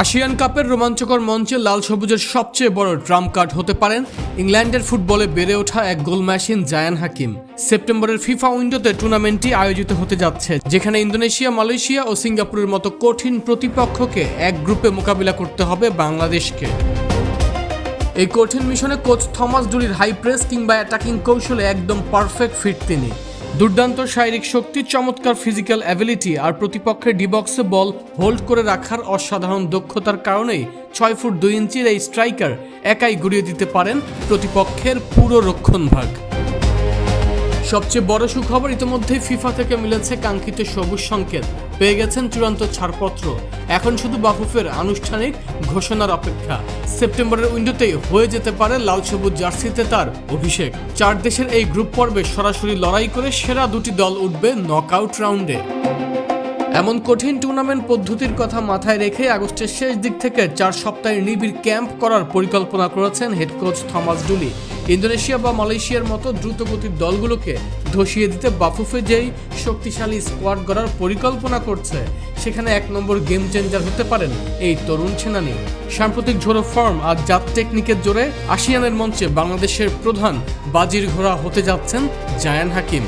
ASEAN কাপের রোমাঞ্চকর মঞ্চে লাল সবুজের সবচেয়ে বড় ট্রাম্প কার্ড হতে পারেন ইংল্যান্ডের ফুটবলে বেড়ে ওঠা এক গোল মেশিন জায়ান হাকিম। সেপ্টেম্বরের ফিফা উইন্ডোতে টুর্নামেন্টটি আয়োজিত হতে যাচ্ছে, যেখানে ইন্দোনেশিয়া, মালয়েশিয়া ও সিঙ্গাপুরের মতো কঠিন প্রতিপক্ষকে এক গ্রুপে মোকাবিলা করতে হবে বাংলাদেশকে। এই কঠিন মিশনে কোচ থমাস ডুলির হাই প্রেস কিংবা অ্যাটাকিং কৌশলে একদম পারফেক্ট ফিট তিনি। দুর্দান্ত শারীরিক শক্তি, চমৎকার ফিজিক্যাল অ্যাবিলিটি আর প্রতিপক্ষের ডিবক্সে বল হোল্ড করে রাখার অসাধারণ দক্ষতার কারণেই 6 ফুট 2 ইঞ্চির এই স্ট্রাইকার একাই গুড়িয়ে দিতে পারেন প্রতিপক্ষের পুরো রক্ষণভাগ। সবচেয়ে বড় সুখবর, ইতিমধ্যেই ফিফা থেকে মিলেছে কাঙ্ক্ষিত সবুজ সংকেত, পেয়ে গেছেন চূড়ান্ত ছাড়পত্র। এখন শুধু বাফুফের আনুষ্ঠানিক ঘোষণার অপেক্ষা। সেপ্টেম্বরের উইন্ডোতেই হয়ে যেতে পারে লাল সবুজ জার্সিতে তার অভিষেক। 4 দেশের এই গ্রুপ পর্বে সরাসরি লড়াই করে সেরা 2টি দল উঠবে নকআউট রাউন্ডে। এমন কঠিন টুর্নামেন্ট পদ্ধতির কথা মাথায় রেখে আগস্টের শেষ দিক থেকে 4 সপ্তাহের নিবিড় ক্যাম্প করার পরিকল্পনা করেছেন হেড কোচ থমাস ডুলি। ইন্দোনেশিয়া বা মালয়েশিয়ার মতো দ্রুতগতির দলগুলোকে ধসিয়ে দিতে বাফুফে যেই শক্তিশালী স্কোয়াড গড়ার পরিকল্পনা করছে, সেখানে 1 নম্বর গেম চেঞ্জার হতে পারেন এই তরুণ সেনানী। সাম্প্রতিক ঝোড়ো ফর্ম আর জাত টেকনিকের জোরে আসিয়ানের মঞ্চে বাংলাদেশের প্রধান বাজির ঘোড়া হতে যাচ্ছেন জায়ান হাকিম।